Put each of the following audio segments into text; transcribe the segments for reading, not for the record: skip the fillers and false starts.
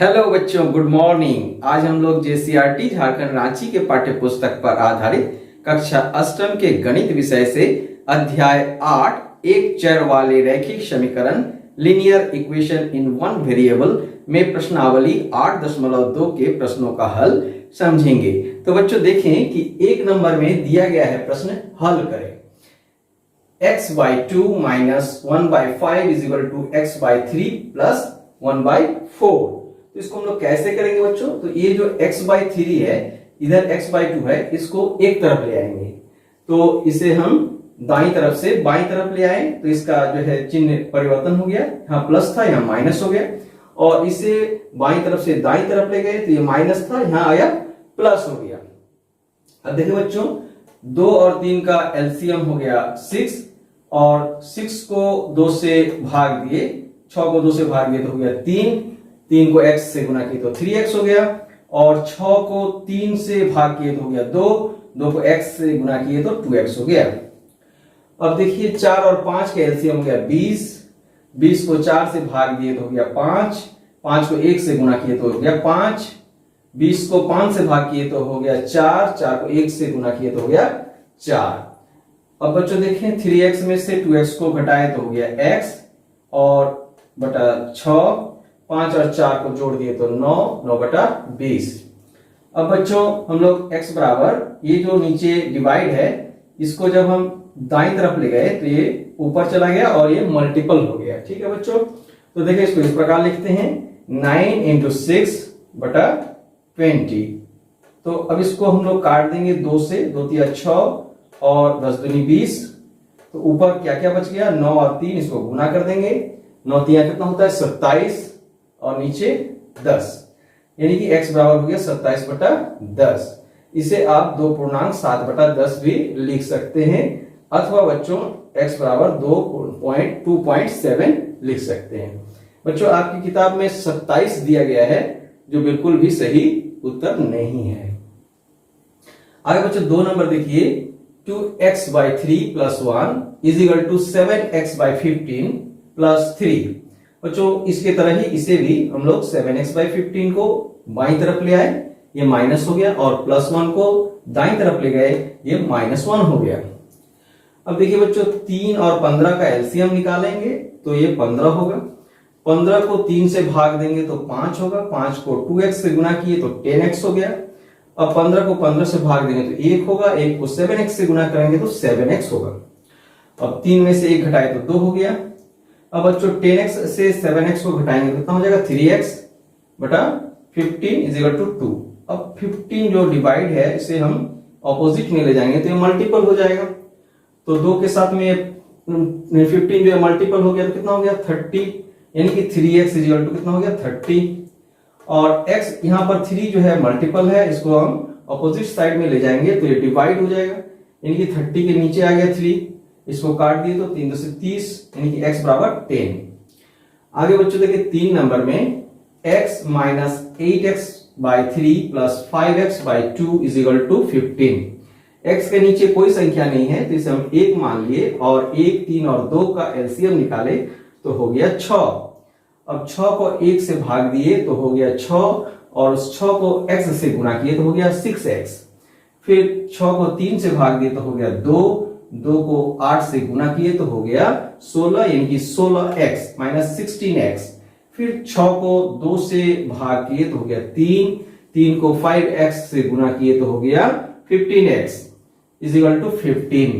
Hello बच्चों, good morning. आज हम लोग जेसीईआरटी झारखंड रांची के पाठ्य पुस्तक पर आधारित कक्षा अष्टम के गणित विषय से अध्याय 8 एक चर वाले रैखिक समीकरण linear equation in one variable में प्रश्नावली 8.2 के प्रश्नों का हल समझेंगे। तो बच्चों देखें कि एक नंबर में दिया गया है प्रश्न, हल करें। x/2 minus 1/5 is equal to x/3 plus 1/4। तो इसको हम लोग कैसे करेंगे बच्चों? तो ये जो x/3 है, इधर x/2 है, इसको एक तरफ ले आएंगे। तो इसे हम दाईं तरफ से बाईं तरफ ले आए तो इसका जो है चिन्ह परिवर्तन हो गया, यहाँ प्लस था यहाँ माइनस हो गया, और इसे बाईं तरफ से दाईं तरफ ले गए तो ये माइनस था, यहाँ आया प्लस हो गया। अब देखिए बच्चों, 2 और 3 का एलसीएम हो गया 6, और 6 को 2 से भाग दिए, 6 को 2 से भाग दिए तो हो गया 3, 3 को x से गुना किए तो 3x हो गया, और 6 को 3 से भाग किए तो हो गया 2, 2 को x से गुना किए तो 2x हो गया। अब देखिए 4 और 5 का एलसीएम हो गया 20, 20 को 4 से भाग दिए तो हो गया 5, 5 को 1 से गुना किए तो हो गया 5, 20 को 5 से भाग किए तो हो गया 4, 4 को 1 से गुना किए तो हो गया 4। अब बच्चों देखें 3x में से 2x को घटाएं तो हो गया x, और बटा 6, 5 और 4 को जोड़ दिए तो 9, 9/20। अब बच्चों हम लोग x बराबर, ये जो नीचे डिवाइड है इसको जब हम दाईं तरफ ले गए तो ये ऊपर चला गया और ये मल्टीपल हो गया। ठीक है बच्चों, तो देखिए इसको इस प्रकार लिखते हैं 9 × 6/20। तो अब इसको हम लोग काट देंगे 2 से, 2 × 6 और 10 दूनी 20। तो ऊपर क्या क्या बच गया, 9 और 3, इसको गुना कर देंगे, 9 3 कितना होता है 27, और नीचे 10, यानी कि x बराबर हो गया 27/10। इसे आप 2.7/10 भी लिख सकते हैं, अथवा बच्चों x बराबर 2.7 लिख सकते हैं। बच्चों आपकी किताब में 27 दिया गया है, जो बिल्कुल भी सही उत्तर नहीं है। आगे बच्चों 2 नंबर देखिए, 2x/3 + 1 is equal to 7x/15 + 3। बच्चों इसके तरह ही इसे भी हम लोग 7x/15 को बाईं तरफ ले आए, ये माइनस हो गया, और +1 को दाईं तरफ ले गए, ये -1 हो गया। अब देखिए बच्चों 3 और 15 का एलसीएम निकालेंगे तो ये 15 होगा, 15 को 3 से भाग देंगे तो 5 होगा, 5 को 2x से गुना किए तो 10x हो गया। अब 15 को 15 से भाग देंगे तो 1 होगा, 1 को 7x से गुना करेंगे तो 7x होगा। अब 3 में से 1 घटाए तो 2 हो गया। अब बच्चों 10x से 7x को घटाएंगे तो कितना हो जाएगा 3x/15 = 2। अब 15 जो डिवाइड है इसे हम ऑपोजिट में ले जाएंगे तो ये मल्टीपल हो जाएगा। तो 2 के साथ में 15 जो है मल्टीपल हो गया तो कितना हो गया 30, यानी कि 3x = कितना हो गया 30। और x यहाँ पर 3 जो है मल्टीपल है, इसको हम ऑपोजिट साइड में ले जाएंगे तो ये डिवाइड हो जाएगा, यानी कि 30 के नीचे आ गया 3, इसको काट दिए तो 3 × 2 = 30, यानी कि x बराबर 10। आगे बच्चों देखिए 3 नंबर में x - 8x/3 + 5x/2 is equal to 15। x के नीचे कोई संख्या नहीं है तो इसे हम 1 मान लिए, और 1, 3 और 2 का एलसीएम निकाले तो हो गया 6। अब 6 को 1 से भाग दिए तो हो गया 6, और उस 6 को x से गुना किए तो हो गया 6x। फिर 6 को 3 से भाग दिए तो हो गया 2, 2 को 8 से गुना किए तो हो गया 16, यानी कि 16x - 16x। फिर 6 को 2 से भाग किए तो हो गया 3, 3 को 5x से गुना किए तो हो गया 15x = 15।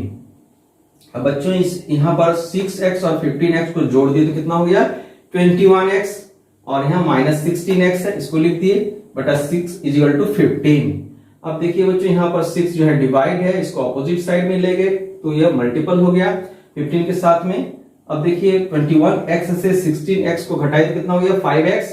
अब बच्चों यहां पर 6x और 15x को जोड़ दिए तो कितना हो गया 21x, और यहाँ -16x है, इसको लिख दिए बटा 6 = 15। अब देखिए बच्चों यहाँ पर 6 जो है डिवाइड है, इसको ऑपोजिट साइड में ले गए तो यह मल्टीपल हो गया 15 के साथ में। अब देखिए 21x से 16x को घटाए तो कितना हो गया 5x,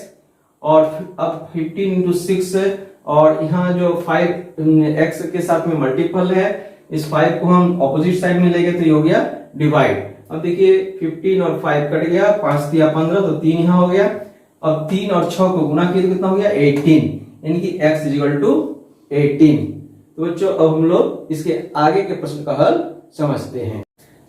और अब 15 × 6, और यहाँ जो 5x के साथ में मल्टीपल है, इस 5 को हम ऑपोजिट साइड में ले गए तो ये हो गया डिवाइड। अब देखिए 15 और 5 कट गया, 5 × 3 = 15, तो 3 यहाँ हो गया। अब 3 और 6 को गुना किए तो कितना हो गया 18, यानी कि x = 18। तो बच्चों अब हम लोग इसके आगे के प्रश्न का हल समझते हैं।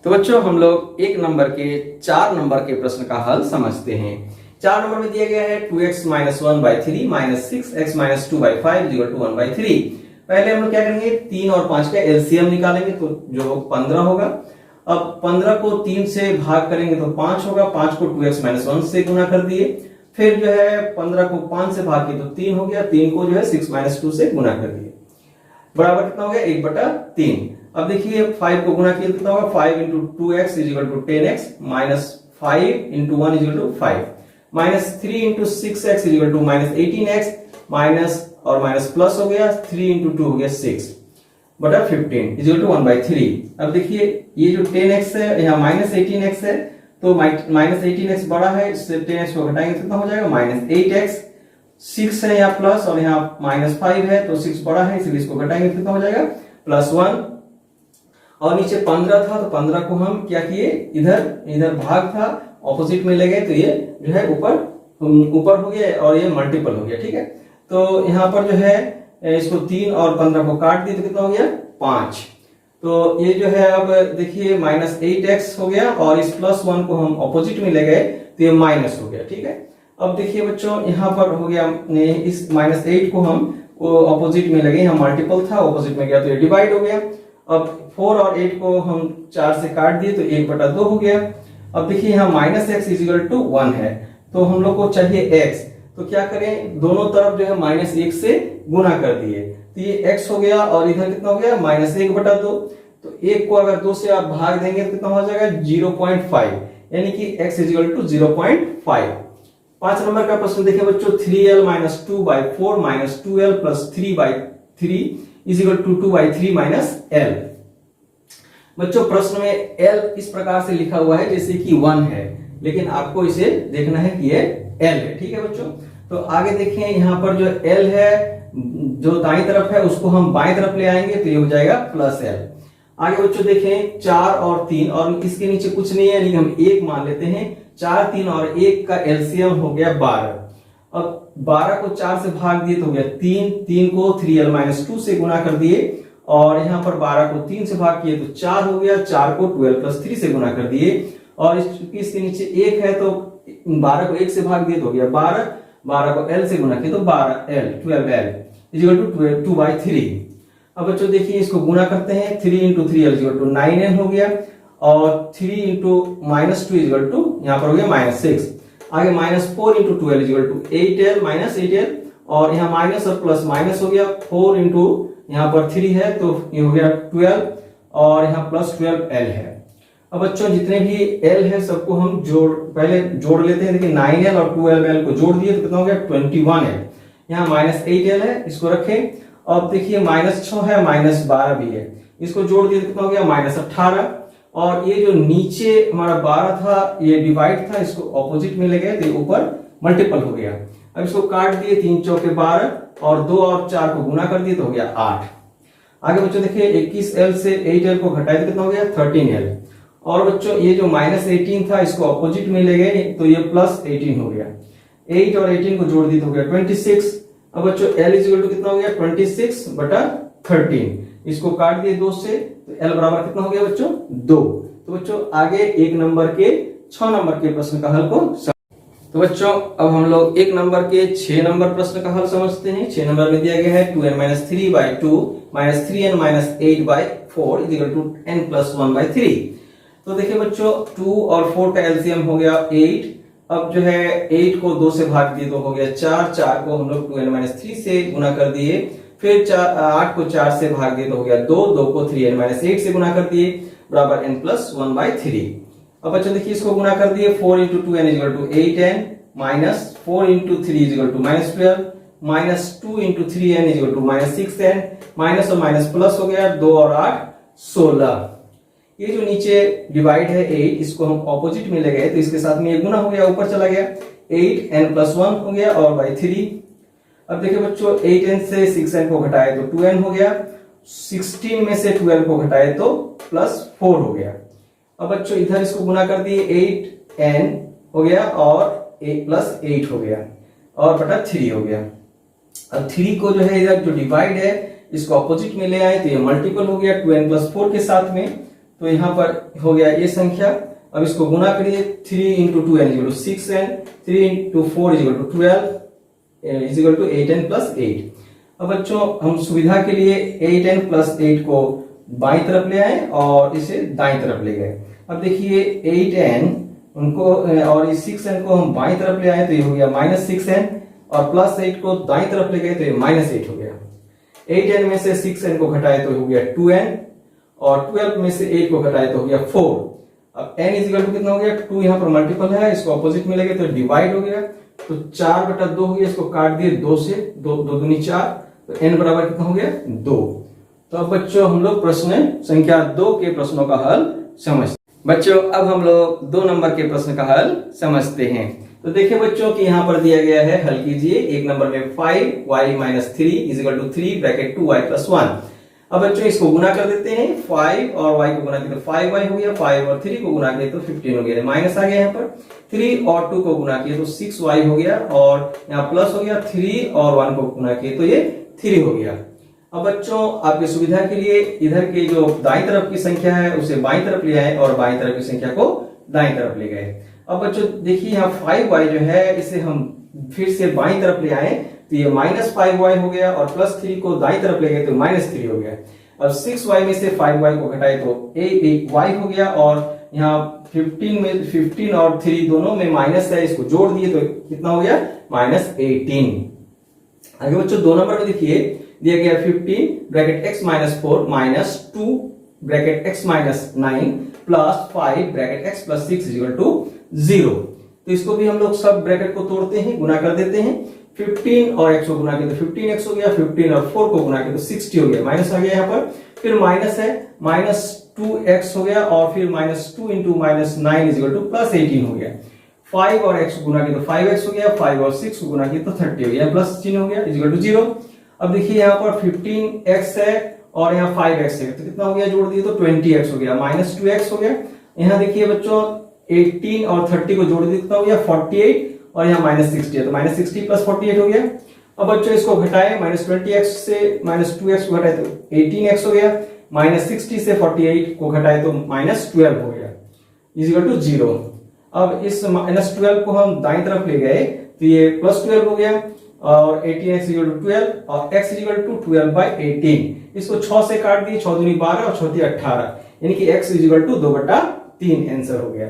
तो बच्चों हम लोग 1 नंबर के 4 नंबर के प्रश्न का हल समझते हैं। 4 नंबर में दिया गया है 2x minus 1/3 minus 6x minus 2/5 equal to 1/3। पहले हम लोग क्या करेंगे, 3 और 5 का एलसीएम निकालेंगे तो जो 15 होगा। अब 15 को 3 से भाग करेंगे तो 5 होगा, 5 को 2x माइनस 1 से गुना कर दिए, फिर जो है 15 को 5 से भाग किए तो 3 हो गया, 3 को जो है 6 माइनस 2 से गुना कर दिए, बराबर कितना हो गया 1/3। अब देखिए 5 को गुना किया कितना होगा, 5 into 2x is equal to 10x minus 5 into 1 is equal to 5 minus 3 into 6x is equal to minus 18x minus और माइनस प्लस हो गया 3 इंटू 2 हो गया 6/15 इज इक्वल टू 1/3। अब देखिए ये जो 10x है यहाँ माइनस 18x है, तो माइनस 18x बड़ा है, इससे 10x को घटाएंगे कितना हो जाएगा माइनस 8x, 6 है यहाँ प्लस और यहाँ माइनस 5 है तो 6 बड़ा है इसलिए इसको घटाएंगे कितना हो जाएगा +1। और नीचे 15 था तो 15 को हम क्या किए, इधर भाग था ऑपोजिट में ले गए तो ये जो है ऊपर हो गया और ये मल्टीपल हो गया, ठीक है। तो यहाँ पर जो है इसको 3 और 15 को काट दिए तो कितना हो गया 5। तो ये जो है अब देखिए माइनस 8x हो गया और इस +1 को हम ऑपोजिट में ले गए तो ये माइनस हो गया, ठीक है। अब देखिए बच्चों यहाँ पर हो गया इस -8 को हम ऑपोजिट में लगे, यहाँ मल्टीपल था ऑपोजिट में गया तो ये डिवाइड हो गया। अब 4 और 8 को हम 4 से काट दिए तो 1/2 हो गया। अब देखिए यहाँ -x इज इक्वल टू 1 है तो हम लोग को चाहिए x, तो क्या करें दोनों तरफ जो है -1 से गुना कर दिए तो ये x हो गया और इधर कितना हो गया -1/2। तो 1 को अगर 2 से आप भाग देंगे तो कितना हो जाएगा 0.5, यानी कि x is equal to 0.5। 5 number का प्रश्न देखिए बच्चों 3l minus 2/4 minus 2l plus 3/3 is equal to 2/3 minus l। बच्चों प्रश्न में l इस प्रकार से लिखा हुआ है जैसे कि 1 है, लेकिन आपको इसे देखना है कि ये l है, ठीक है बच्चों। तो आगे देखें यहाँ पर जो l है जो दाईं तरफ है उसको हम बाएं तरफ ले आएंगे तो ये हो जाएगा +l। आगे बच्चों देखें 4 और 3 और इसके नीचे कुछ नहीं है लेकिन हम 1 मान लेते हैं, 4, 3 और 1 का एलसीएम हो गया 12। अब 12 को 4 से भाग दिए तो हो गया 3 को 3l माइनस 2 से गुना कर दिए और यहाँ पर 12 को 3 से भाग किए तो 4 हो गया, 4 को 12 प्लस 3 से गुना कर दिए और इसके नीचे 1 है तो 12 को 1 से भाग दिए तो हो गया 12 को l से गुना किया तो 12l इज इक्वल टू 2/3। अब बच्चों देखिए इसको गुना करते हैं, 3 into 3l is equal to 9l हो गया और 3 इंटू -2 इज इक्वल टू यहाँ पर हो गया -6। आगे -4 into 2l is equal to 8l minus 8l और यहाँ माइनस और प्लस माइनस हो गया, 4 इंटू यहाँ पर 3 है तो ये हो गया 12 और यहाँ +12l है। अब बच्चों जितने भी l है सबको हम पहले जोड़ लेते हैं। देखिए 9l और 12l को जोड़ दिए तो कितना हो गया 21l। यहाँ -8l है इसको रखें। अब देखिए -6 है -12 भी है, इसको जोड़ दिए तो कितना हो गया -18 और ये जो नीचे हमारा 12 था ये डिवाइड था, इसको ऑपोजिट में ले गए तो ऊपर मल्टीपल हो गया। अब इसको काट दिए 3 चौके 12 और 2 और 4 को गुना कर दिए तो हो गया 8। आगे बच्चों देखिए 21l से 8l को घटाए तो कितना हो गया 13l और बच्चों ये जो -18 था इसको ऑपोजिट में ले गए तो ये +18 हो गया। 8 और 18 को जोड़ दिए तो हो गया 26। अब बच्चों l इज इक्वल टू कितना हो गया 26/13, इसको काट दिए 2 से तो l बराबर कितना हो गया बच्चों 2। तो बच्चों आगे 1 नंबर के 6 नंबर के प्रश्न का हल को तो बच्चों अब हम लोग 1 नंबर के 6 नंबर प्रश्न का हल समझते हैं। 6 नंबर में दिया गया है 2n-3/2 minus 3n-8/4 is equal to n + 1/3। तो देखिए बच्चों 2 और 4 का एलसीएम हो गया 8। अब जो है 8 को 2 से भाग दिए तो हो गया 4 को हम लोग 2n-3 से गुना कर दिए, फिर 8 को 4 से भाग दिए तो हो गया 2 को 3n-8 से गुना कर दिए बराबर n + 1/3। अब बच्चों देखिए इसको गुना कर दिए 4 × 2n = 8n minus 4 × 3 = -12 minus 2 × 3n = -6n minus और माइनस प्लस हो गया 2 और 8 16। ये जो नीचे डिवाइड है 8 इसको हम ऑपोजिट में ले गए तो इसके साथ में ये गुना हो गया ऊपर चला गया 8n + 1 हो गया और बाई 3। अब देखिए बच्चों 8n से 6n को घटाए तो 2n हो गया, 16 में से 12 को घटाए तो +4 हो गया। अब बच्चों इधर इसको गुना कर दिए 8n हो गया और 8 + 8 हो गया और बटा 3 हो गया। अब 3 को जो है इधर जो डिवाइड है इसको ऑपोजिट में ले आए तो ये मल्टीपल हो गया 2n + 4 के साथ में, तो यहाँ पर हो गया ये संख्या अब इसको गुना करिए, 3 into 2n is equal to 6n, 3 into 4 is equal to 12 is equal to 8n plus 8। अब बच्चों हम सुविधा के लिए 8n प्लस 8 को बाईं तरफ ले आए और इसे दाईं तरफ ले गए। अब देखिए 8n उनको और इस 6n को हम बाईं तरफ ले आए तो ये हो गया -6n, और प्लस 8 को दाईं तरफ ले गए तो ये -8 हो गया। 8n में से 6n को घटाए तो हो गया 2n, और 12 में से 8 को घटाए तो हो गया 4। अब n इज इक्वल टू कितना हो गया, 2 यहाँ पर मल्टीपल है, इसको अपोजिट में लगे तो डिवाइड हो गया, तो 4/2 हो गया, इसको काट दिए 2 से, 2 दूनी 4, तो n बराबर कितना हो गया 2। तो अब बच्चों हम लोग प्रश्न संख्या 2 के प्रश्नों का हल समझते हैं। बच्चों अब हम लोग 2 नंबर के प्रश्न का हल समझते हैं। तो देखिए बच्चों कि यहाँ पर दिया गया है, हल कीजिए। 1 नंबर में 5y - 3 is equal to 3 bracket 2y + 1। अब बच्चों इसको गुना कर देते हैं, 5 और y को गुना किया तो 5y हो गया, 5 और 3 को गुना किया तो 15 हो गया, माइनस आ गया यहाँ पर। 3 और 2 को गुना किया तो 6y हो गया, और यहाँ प्लस हो गया, 3 और 1 को गुना किया तो ये 3 हो गया। अब बच्चों आपकी सुविधा के लिए इधर के जो दाईं तरफ की संख्या है उसे बाईं तरफ ले आए और बाईं तरफ की संख्या को दाईं तरफ ले गए। अब बच्चों देखिए यहाँ 5y जो है इसे हम फिर से बाईं तरफ ले आए तो ये -5y हो गया, और +3 को दाईं तरफ ले गए तो -3 हो गया। अब 6y में से 5y को घटाए तो y हो गया, और यहाँ 15 और 3 दोनों में माइनस है, इसको जोड़ दिए तो कितना हो गया -18। आगे बच्चों 2 नंबर में देखिए दिया गया 15 bracket x - 4 - 2 bracket x - 9 plus 5 bracket x + 6 is equal to 0। तो इसको भी हम लोग सब ब्रैकेट को तोड़ते हैं, गुना कर देते हैं। 15 और x को गुना किया तो 15x हो गया, 15 और 4 को गुना किया तो 60 हो गया, माइनस आ गया यहाँ पर, फिर माइनस है, -2x हो गया, और फिर -2 इंटू -9 इज इक्वल टू +18 हो गया। 5 और x को गुना किया तो 5x हो गया, 5 और 6 को गुना किया तो 30 हो गया, प्लस चिन्ह हो गया, इज इक्वल टू 0। अब देखिए यहाँ पर 15x है और यहाँ 5x है, तो कितना हो गया, जोड़ दिए तो 20x हो गया, -2x हो गया। यहाँ देखिए बच्चों 18 और 30 को जोड़ दिए कितना हो गया 48, और यहाँ -60 है तो -60 + 48 हो गया। अब बच्चों इसको घटाए, -20x से -2x को घटाए तो 18x हो गया, -60 से 48 को घटाए तो -12 हो गया, इज इक्वल टू 0। अब इस -12 को हम दाईं तरफ ले गए तो ये +12 हो गया, और 18x इक्वल टू 12, और x इक्वल टू 12/18। इसको 6 से काट दिए, 6 दूनी 12 और 6 × 18, यानी कि x इक्वल टू 2/3 आंसर हो गया।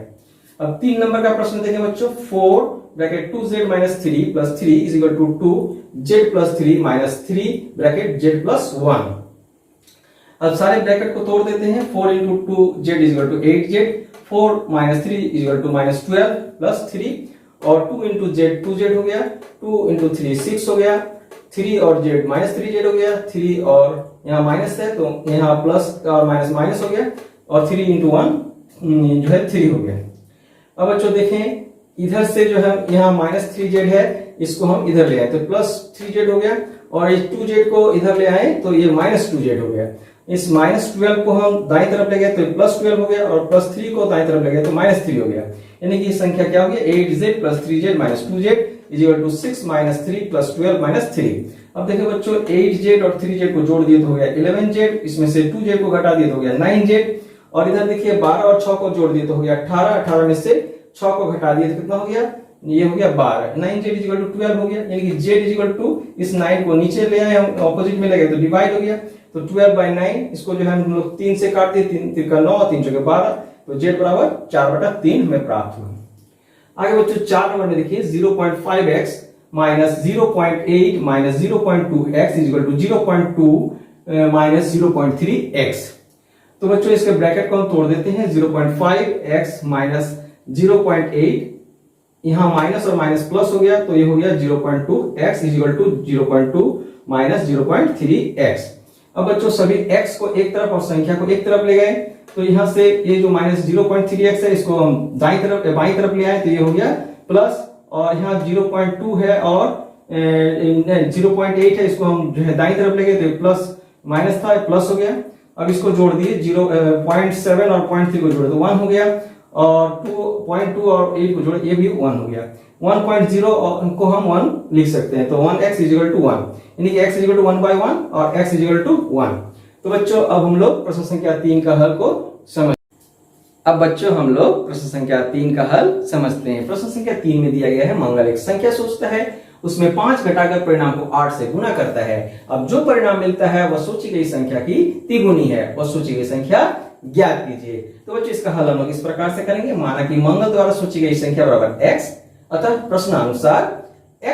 अब 3 नंबर का प्रश्न देखें बच्चों, 4 bracket 2z - 3 + 3 is equal to 2z + 3 - 3 bracket z + 1। अब सारे ब्रैकेट को तोड़ देते हैं। 4 into 2z is equal to 8z, 4 - 3 is equal to -12 plus 3, और 2 इंटू z 2z हो गया, 2 इंटू 3 6 हो गया, 3 और z -3z हो गया, 3 और यहाँ माइनस है तो यहाँ प्लस और माइनस हो गया, और 3 इंटू 1 जो है 3 हो गया। अब बच्चों देखें इधर से जो है यहाँ -3z है, इसको हम इधर ले आए तो +3z हो गया, और इस 2z को इधर ले आए तो ये -2z हो गया। इस -12 को हम दाईं तरफ ले गए तो +12 हो गया, और +3 को दाईं तरफ ले गए तो -3 हो गया, यानी कि संख्या क्या हो गया 8z + 3z - 2z is equal to 6 - 3 + 12 - 3। अब देखो बच्चों 8z और 3z को जोड़ दिए तो हो गया 11z, इसमें से 2z को घटा दिए तो हो गया 9z, और इधर देखिए 12 और 6 को जोड़ दिए तो हो गया 18, 18 में से 6 को घटा दिए तो कितना हो गया, ये हो गया 12, 9z इज इक्वल टू 12 हो गया, यानी कि z इज इक्वल टू इस 9 को नीचे ले आए हम ऑपोजिट में लगे तो डिवाइड हो गया, तो 12/9 इसको जो है हम लोग 3 से काट दिए, 3 × 9 3 × 12, तो z बराबर 4/3 हमें प्राप्त हुआ। आगे बच्चों 4 नंबर में देखिए 0.5x - 0.8 - 0.2x is equal to 0.2 - 0.3x। तो बच्चों इसके ब्रैकेट को हम तोड़ देते हैं। 0.5x - 0.8, यहाँ माइनस और माइनस प्लस हो गया तो ये हो गया 0.2x is equal to 0.2 - 0.3x। अब बच्चों सभी x को एक तरफ और संख्या को एक तरफ ले गए, तो यहां से ये जो -0.3x है इसको हम बाईं तरफ ले आए तो ये हो गया प्लस, और यहाँ 0.2 है और 0.8 है, इसको हम जो है दाईं तरफ ले गए तो प्लस माइनस था प्लस हो गया। अब इसको जोड़ दिए 0.7 और 0.3 को जोड़े तो 1 हो गया, और 2.2 और 8 को जोड़े ये भी 1 हो गया। 1.0 को हम 1 लिख सकते हैं, तो 1x इज इक्वल टू 1, यानी कि x इज इक्वल टू 1/1 और x इज इक्वल टू 1। तो बच्चों अब हम लोग प्रश्न संख्या 3 का हल को समझ। अब बच्चों हम लोग प्रश्न संख्या 3 का हल समझते हैं। प्रश्न संख्या 3 में दिया गया है मंगल एक संख्या सोचता है, उसमें 5 घटाकर परिणाम को 8 से गुना करता है। अब जो परिणाम मिलता है वह सोची गई संख्या की तिगुनी है, वह सोची गई संख्या ज्ञात कीजिए। तो बच्चों इसका हल हम लोग इस प्रकार से करेंगे। माना कि मंगल द्वारा सोची गई संख्या बराबर x, अतः प्रश्नानुसार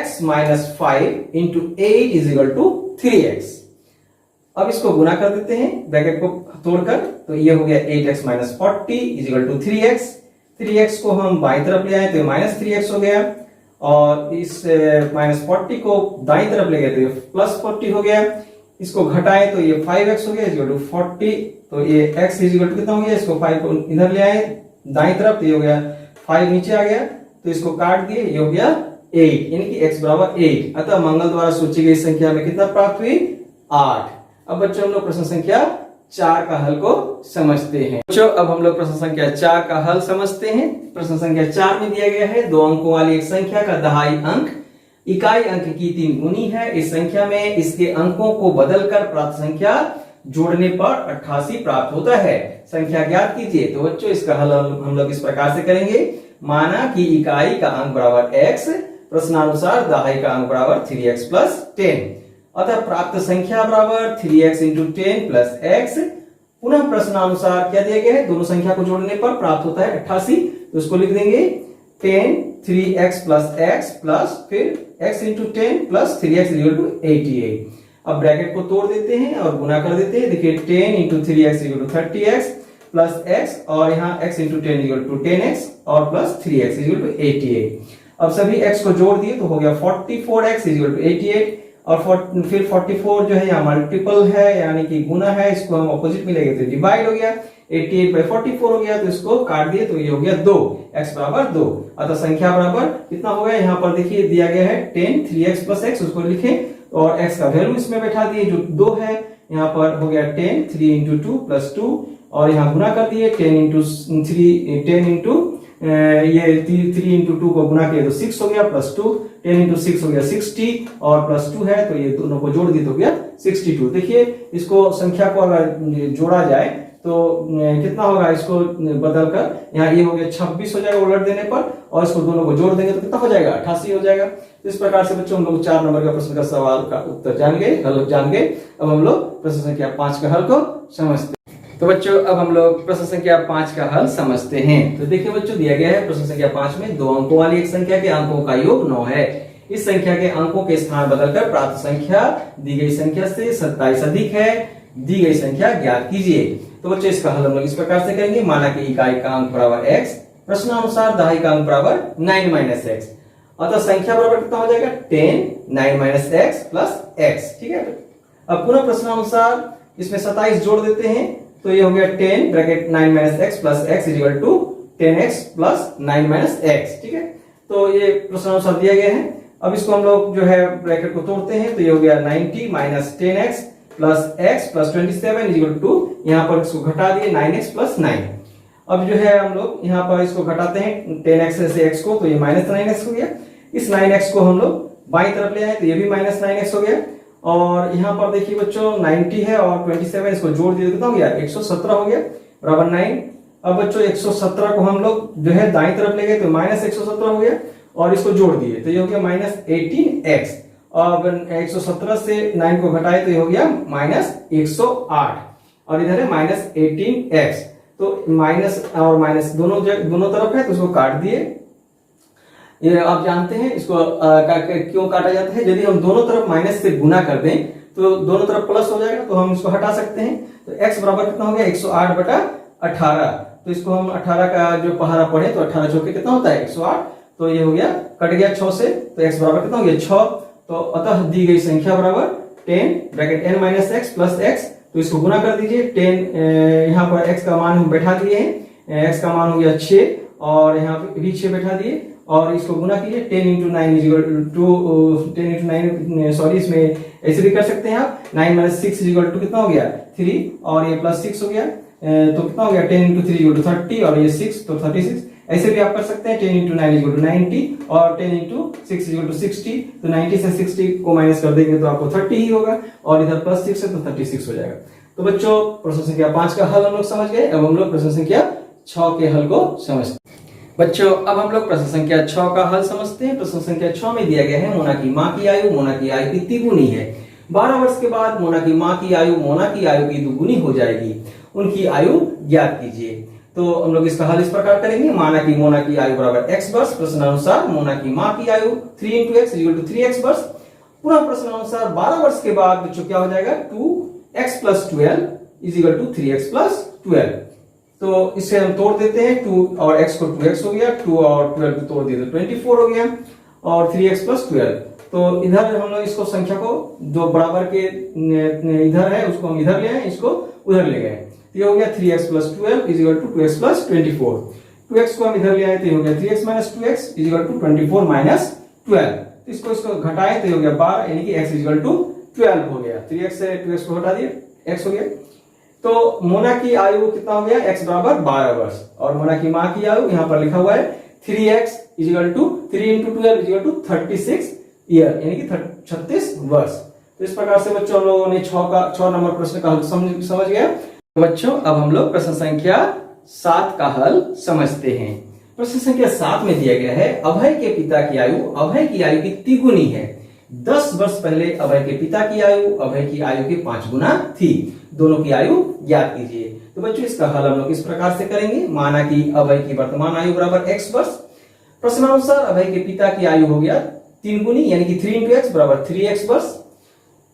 x minus 5 into 8 is equal to 3x। अब इसको गुना कर देते हैं ब्रैकेट को तोड़कर, तो ये हो गया 8x minus 40 is equal to 3x। 3x को हम बाईं तरफ ले आए तो माइनस 3x हो गया, और इस माइनस 40 को दाईं तरफ ले गए तो ये प्लस 40 हो गया। इसको घटाए तो ये 5x हो गया इज इक्वल टू 40, तो ये x इज इक्वल टू कितना हो गया, इसको 5 को इधर ले आए दाईं तरफ तो ये हो गया 5 नीचे आ गया, तो इसको काट दिए, ये हो गया 8, यानी कि x बराबर 8। अतः मंगल द्वारा सोची गई संख्या में कितना प्राप्त हुई, 8। अब बच्चों हम लोग प्रश्न संख्या 4 का हल को समझते हैं। बच्चों अब हम लोग प्रश्न संख्या 4 का हल समझते हैं। प्रश्न संख्या 4 में दिया गया है 2 अंकों वाली एक संख्या का दहाई अंक इकाई अंक की 3 गुनी है। इस संख्या में इसके अंकों को बदलकर प्राप्त संख्या जोड़ने पर 88 प्राप्त होता है। संख्या ज्ञात कीजिए। तो बच्चों इसका हल हम लोग इस प्रकार से करेंगे। माना कि इकाई का अंक बराबर x, प्रश्नानुसार दहाई का अंक बराबर 3x प्लस 10, अतः प्राप्त संख्या बराबर 3x इंटू 10 प्लस x। पुनः प्रश्नानुसार क्या दिया गया है, दोनों संख्या को जोड़ने पर प्राप्त होता है 88, तो इसको लिख देंगे 10 3x प्लस x प्लस फिर x into 10 plus 3x equal to 88। अब ब्रैकेट को तोड़ देते हैं और गुना कर देते हैं। देखिए 10 into 3x equal to 30x plus x, और यहाँ x into 10 equal to 10x और प्लस 3x इक्वल टू 88। अब सभी x को जोड़ दिए तो हो गया 44x इक्वल टू 88, और फिर 44 जो है यहाँ मल्टीपल है यानी कि गुना है, इसको हम ऑपोजिट में लेंगे तो डिवाइड हो गया, 88 बाई 44 हो गया, तो इसको काट दिए तो ये हो गया 2, x बराबर 2। अतः संख्या बराबर कितना हो गया, यहाँ पर देखिए दिया गया है 10 3x प्लस x, उसको लिखे और x का वैल्यू इसमें बैठा दिए जो 2 है, यहाँ पर हो गया 10 3 इंटू 2 प्लस 2, और यहाँ गुना कर दिए 10 इंटू 3 10 इंटू ये 3 इंटू 2 को गुना किया तो 6 हो गया प्लस 2, 10 इंटू 6 हो गया 60 और प्लस 2 है, तो ये दोनों को जोड़ दिए तो हो गया 62। देखिए इसको संख्या को अगर जोड़ा जाए तो कितना होगा, इसको बदलकर यहाँ ये हो गया 26 हो जाएगा उलट देने पर, और इसको दोनों को जोड़ देंगे तो कितना हो जाएगा 88 हो जाएगा। तो इस प्रकार से बच्चों हम लोग 4 नंबर का प्रश्न का सवाल का उत्तर जान गए, हल जान गए। अब हम लोग प्रश्न संख्या 5 का हल को समझते हैं। तो बच्चों अब हम लोग प्रश्न संख्या 5 का हल समझते हैं। तो देखिए बच्चों दिया गया है प्रश्न संख्या 5 में 2 अंकों वाली एक संख्या के अंकों का योग 9 है। इस संख्या के अंकों के स्थान बदलकर प्राप्त संख्या दी गई संख्या से 27 अधिक है, दी गई संख्या ज्ञात कीजिए। तो बच्चों इसका हल हम लोग इस प्रकार से करेंगे। माना कि इकाई का अंक बराबर x, प्रश्नानुसार दहाई का अंक बराबर 9 माइनस x, अतः संख्या बराबर कितना हो जाएगा 10 9 माइनस x प्लस x। ठीक है, अब पुनः प्रश्नानुसार इसमें 27 जोड़ देते हैं तो ये हो गया 10 bracket 9 minus x plus x is equal to 10x plus 9 minus x। ठीक है, तो ये प्रश्नानुसार दिया गया है। अब इसको हम लोग जो है ब्रैकेट को तोड़ते हैं तो ये हो गया 90 minus 10x plus x plus 27 is equal to, यहाँ पर इसको घटा दिए 9x प्लस 9। अब जो है हम लोग यहाँ पर इसको घटाते हैं 10x से x को, तो ये माइनस 9x हो गया। इस 9x को हम लोग बाईं तरफ ले आए तो ये भी माइनस 9x हो गया, और यहाँ पर देखिए बच्चों 90 है और 27 इसको जोड़ दिए कितना हो गया 117 हो गया बराबर 9। अब बच्चों 117 को हम लोग जो है दाईं तरफ ले गए तो माइनस 117 हो गया, और इसको जोड़ दिए तो ये हो गया माइनस 18x। अब 117 से 9 को घटाए तो ये हो गया माइनस 108, और इधर है माइनस 18x। तो माइनस और माइनस दोनों तरफ है तो उसको काट दिए। ये आप जानते हैं इसको क्यों काटा जाता है, यदि हम दोनों तरफ माइनस से गुना कर दें तो दोनों तरफ प्लस हो जाएगा, तो हम इसको हटा सकते हैं। तो x बराबर कितना हो गया 108 बटा 18, तो इसको हम 18 का जो पहाड़ा पढ़े तो 18 चौके कितना होता है 108, तो ये हो गया कट गया 6 से, तो x बराबर कितना हो गया 6। तो अतः दी गई संख्या बराबर 10 bracket n minus x plus x, तो इसको गुना कर दीजिए 10 यहाँ पर x का मान हम बैठा दिए हैं, x का मान हो गया 6 और यहाँ पे भी 6 बैठा दिए, और इसको गुना कीजिए 10 into 9 is equal to 10 into 9 sorry इसमें ऐसे भी कर सकते हैं आप, 9 माइनस 6 इज इक्वल टू कितना हो गया 3, और ये प्लस 6 हो गया, तो कितना हो गया 10 इंटू 3 इक्वल टू 30 और ये 6 तो 36। ऐसे भी आप कर सकते हैं 10 इंटू 9 इक्वल टू 90 और 10 इंटू 6 इक्वल टू 60, तो 90 से 60 को माइनस कर देंगे तो आपको 30 ही होगा, और इधर प्लस 6 है तो 36 हो जाएगा। तो बच्चों प्रश्न संख्या 5 का हल हम लोग समझ गए। अब हम लोग प्रश्न संख्या 6 के हल को समझते हैं। बच्चों अब हम लोग प्रश्न संख्या 6 का हल समझते हैं। प्रश्न संख्या 6 में दिया गया है मोना की माँ की आयु मोना की आयु की तिगुनी है। 12 वर्ष के बाद मोना की माँ की आयु मोना की आयु की दुगुनी हो जाएगी, उनकी आयु ज्ञात कीजिए। तो हम लोग इसका हल इस प्रकार करेंगे, माना कि मोना की आयु बराबर x वर्ष, प्रश्नानुसार मोना की माँ की आयु 3 × x = 3x वर्ष। पुनः प्रश्नानुसार 12 वर्ष के बाद बच्चों क्या हो जाएगा, 2x + 12 = 3x + 12। तो इसे हम तोड़ देते हैं, 2 और x को 2x हो गया, 2 और 12 को तोड़ दिए तो 24 हो गया, और 3x + 12। तो इधर हम लोग इसको संख्या को जो बराबर के इधर है उसको हम इधर ले आए, इसको उधर ले गए, तो ये हो गया 3x + 12 = 2x + 24। 2x को हम इधर ले आए तो ये हो गया 3x - 2x = 24 - 12। तो इसको घटाएं तो ये हो गया 12, यानी कि x = 12 हो गया। 3x से 2x को हटा दिए, x हो गया। तो मोना की आयु कितना हो गया, x बराबर 12 वर्ष, और मोना की माँ की आयु यहाँ पर लिखा हुआ है 3x = 3 × 12 = 36 ईयर, यानी कि 36 वर्ष। तो इस प्रकार से बच्चों हम लोगों ने 6 नंबर प्रश्न का हल समझ गया। तो बच्चों अब हम लोग प्रश्न संख्या 7 का हल समझते हैं। प्रश्न संख्या 7 में दिया गया है अभय के पिता की आयु अभय की आयु की तिगुनी है। 10 वर्ष पहले अभय के पिता की आयु अभय की आयु के 5 गुना थी, दोनों की आयु ज्ञात कीजिए। तो बच्चों इसका हल हम लोग इस प्रकार से करेंगे, माना कि अभय की वर्तमान आयु बराबर x वर्ष, प्रश्नानुसार अभय के पिता की आयु हो गया 3 गुनी, यानी कि 3 × x बराबर 3x वर्ष।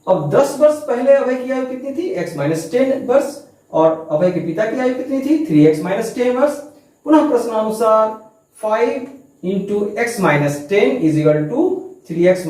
अब 10 वर्ष पहले अभय की आयु कितनी थी, x - 10 वर्ष, और अभय के पिता की आयु कितनी थी, 3x - 10 वर्ष। पुनः प्रश्नानुसार 5 × x - 10 = 3x -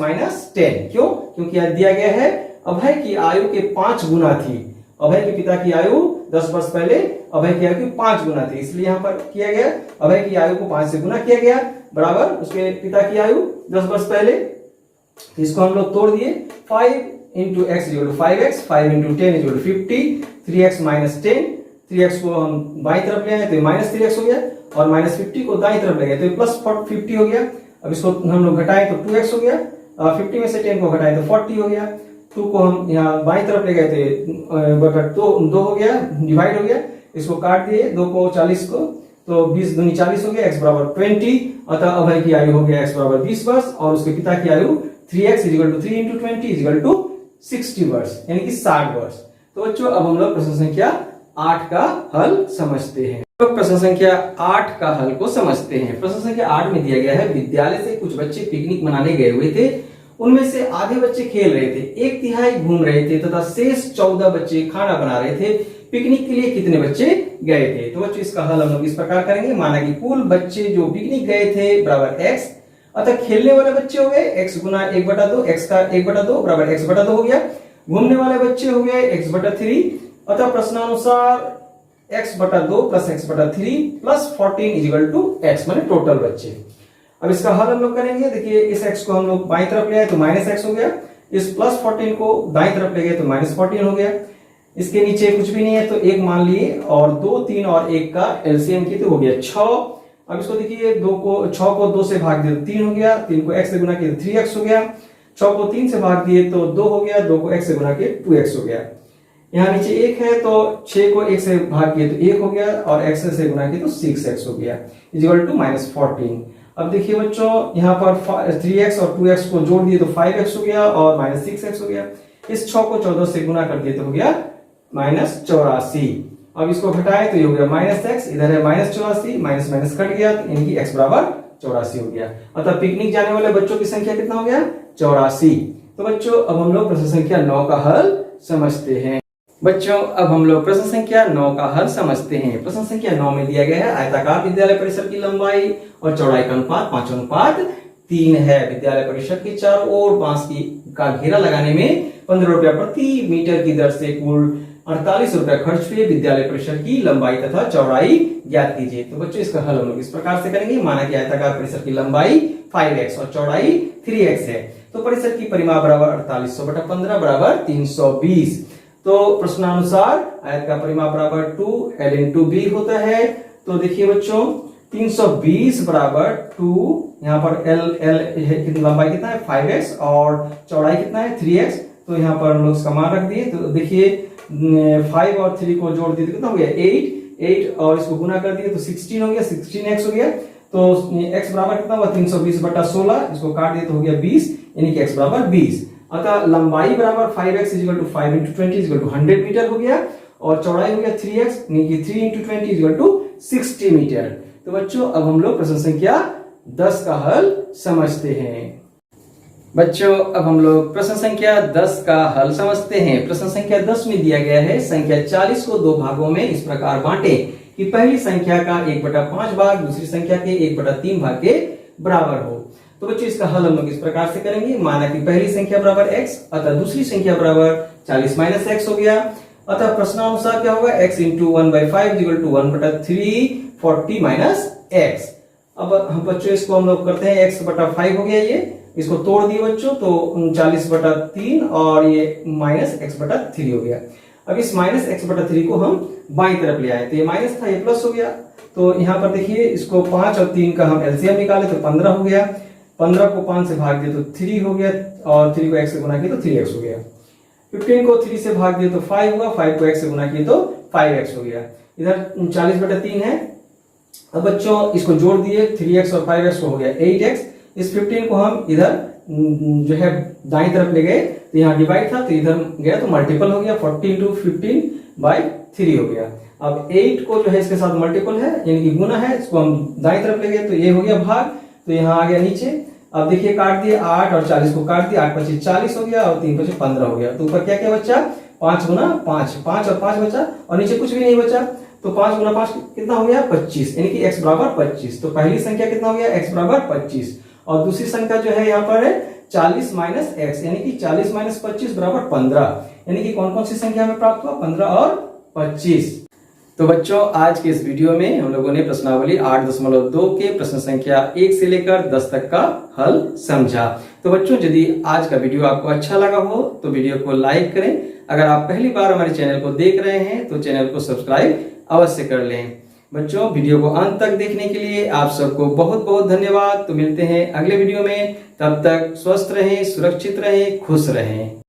10। क्यों? क्योंकि यह दिया गया है अभय की आयु के 5 गुना थी। अभय के पिता की आयु 10 वर्ष पहले अभय की आयु की 5 गुना थी, इसलिए यहां पर किया गया अभय की आयु को 5 से गुना किया गया, बराबर उसके पिता की आयु 10 वर्ष पहले। तो इसको हम लोग तोड़ दिए, 5 × x = 5x, 5 × 10 = 50, 3x - 10, 3x को हम बाईं तरफ ले आए तो -3x हो गया, और -50 को दाईं तरफ ले गए तो +50 हो गया। अब इसको हम लोग घटाएं तो 2x हो गया, 50 में से 10 को घटाएं तो 40 हो गया, 2 को हम यहाँ बाईं तरफ ले गए थे बटा 2 हो गया, डिवाइड हो गया, इसको काट दिए 2 को 40 को, तो 20 दूनी 40 हो गया, x बराबर 20। अतः अभय की आयु हो गया x बराबर 20 वर्ष, और उसके पिता की आयु 3x = 3 × 20 = 60 वर्ष, यानी कि 60 वर्ष। तो बच्चों अब हम लोग प्रश्न संख्या 8 का हल समझते हैं। तो प्रश्न संख्या 8 का हल को समझते हैं। प्रश्न संख्या 8 में दिया गया है विद्यालय से कुछ बच्चे पिकनिक मनाने गए हुए थे, उनमें से आधे बच्चे खेल रहे थे, 1/3 घूम रहे थे तथा शेष 14 बच्चे खाना बना रहे थे। पिकनिक के लिए कितने बच्चे गए थे? तो बच्चों इसका हल हम लोग इस प्रकार करेंगे, माना कि कुल बच्चे जो पिकनिक गए थे बराबर x, अतः खेलने वाले बच्चे हो गए x गुना 1/2, x का 1/2 बराबर x/2 हो गया। घूमने वाले बच्चे हो गए x/3, अतः प्रश्नानुसार x/2 + x/3 + 14 = x, माने टोटल बच्चे। अब इसका हल हम लोग करेंगे, देखिए इस x को हम लोग बाईं तरफ ले आए तो -x हो गया, इस +14 को दाईं तरफ ले गए तो -14 हो गया। इसके नीचे कुछ भी नहीं है तो 1 मान लिए, और 2, 3 और 1 का एलसीएम की तो हो गया 6। अब इसको देखिए 6 को 2 से भाग दिए तो 3 हो गया, 3 को x से गुना किए तो 3x हो गया, 6 को 3 से भाग दिए तो 2 हो गया, 2 को x से गुना किए 2x हो गया। यहाँ नीचे 1 है तो 6 को 1 से भाग किए तो 1 हो गया, और x से गुना किए तो 6x हो गया, = -14। अब देखिए बच्चों यहाँ पर 3x और 2x को जोड़ दिए तो 5x हो गया, और -6x हो गया। इस 6 को 14 से गुना कर दिए तो हो गया -84। अब इसको घटाएं तो ये हो गया -x, इधर है -84, माइनस माइनस कट गया, यानी कि x बराबर 84 हो गया। अतः पिकनिक जाने वाले बच्चों की संख्या कितना हो गया, 84। तो बच्चों अब हम लोग प्रश्न संख्या 9 का हल समझते हैं। बच्चों अब हम लोग प्रश्न संख्या 9 का हल समझते हैं। प्रश्न संख्या 9 में दिया गया है आयताकार विद्यालय परिसर की लंबाई और चौड़ाई का अनुपात 5:3 है। विद्यालय परिसर के चारों ओर बांस का घेरा लगाने में 15 रुपया प्रति मीटर की दर से कुल 48 रुपया खर्च हुए। विद्यालय परिसर की लंबाई तथा चौड़ाई ज्ञात कीजिए। तो बच्चों इसका हल हम लोग इस प्रकार से करेंगे, माना कि आयताकार परिसर की लंबाई 5x और चौड़ाई 3x है, तो परिसर की परिमाप बराबर 4800/15 बराबर 320। तो प्रश्नानुसार आयत का परिमाप बराबर 2l/b होता है। तो देखिए बच्चों 320 बराबर 2, यहाँ पर l लंबाई कितना है 5x और चौड़ाई कितना है 3x, तो यहाँ पर हम लोग इसका मान रख दिए। तो देखिए 5 और 3 को जोड़ दिए तो कितना हो गया 8, 8 और इसको गुना कर दिए तो 16 हो गया, 16x हो गया। तो x बराबर कितना हुआ 320/16, इसको काट दिए तो हो गया 20, यानी कि x बराबर 20। अतः लंबाई बराबर 5x = 5 × 20 = 100 मीटर हो गया, और चौड़ाई हो गया 3x यानी कि 3 × 20 = 60 मीटर। तो बच्चों अब हम लोग प्रश्न संख्या 10 का हल समझते हैं। बच्चों अब हम लोग प्रश्न संख्या 10 का हल समझते हैं। प्रश्न संख्या 10 में दिया गया है संख्या 40 को दो भागों में इस प्रकार बांटे कि पहली संख्या का 1/5 भाग दूसरी संख्या के 1/3 भाग के बराबर हो। तो बच्चों इसका हल हम लोग इस प्रकार से करेंगे। माना कि पहली संख्या बराबर x, अतः दूसरी संख्या बराबर 40 - x हो गया। अतः प्रश्नानुसार क्या होगा, x × 1/5 = 1/3 40 - x। अब हम बच्चों इसको हम लोग करते हैं, x/5 हो गया, ये इसको तोड़ दिए बच्चों, तो 40/3 और ये -x/3 हो गया। अब इस -x/3 को हम बाईं तरफ ले आए, तो ये माइनस था, ये प्लस हो गया। तो यहाँ पर देखिए, इसको 5 और 3 का हम एलसीएम निकाले तो 15 हो गया। 15 को 5 से भाग दिए तो 3 हो गया, और 3 को x से गुना किया तो 3x हो गया। 15 को 3 से भाग दिए तो 5 हुआ, 5 को x से गुना किए तो 5x हो गया। इधर 40/3 है। अब बच्चों इसको जोड़ दिए, 3x और 5x को हो गया 8x। इस 15 को हम इधर जो है दाईं तरफ ले गए, तो यहाँ डिवाइड था तो इधर गया तो मल्टीपल हो गया, 40 × 15/3 हो गया। अब 8 को जो है इसके साथ मल्टीपल है, यानी कि गुना है, इसको हम दाईं तरफ ले गए तो ये हो गया भाग, तो यहाँ आ गया नीचे। अब देखिए काट दिए, 8 और 40 को काट दिया, 8 × 25 40 हो गया, और 3 × 25 15 हो गया। तो ऊपर क्या क्या बचा, 5 × 5, 5 और 5 बचा, और नीचे कुछ भी नहीं बचा। तो 5 × 5 कितना हो गया 25, यानी कि x बराबर 25। तो पहली संख्या कितना हो गया, x बराबर 25, और दूसरी संख्या जो है यहाँ पर है 40 - x, यानी कि 40 - 25 बराबर 15। यानी कि कौन कौन सी संख्या हमें प्राप्त हुआ, 15 और 25। तो बच्चों आज के इस वीडियो में हम लोगों ने प्रश्नावली 8.2 के प्रश्न संख्या 1 से लेकर 10 तक का हल समझा। तो बच्चों यदि आज का वीडियो आपको अच्छा लगा हो तो वीडियो को लाइक करें। अगर आप पहली बार हमारे चैनल को देख रहे हैं तो चैनल को सब्सक्राइब अवश्य कर लें। बच्चों वीडियो को अंत तक देखने के लिए आप सबको बहुत बहुत धन्यवाद। तो मिलते हैं अगले वीडियो में, तब तक स्वस्थ रहें, सुरक्षित रहें, खुश रहें।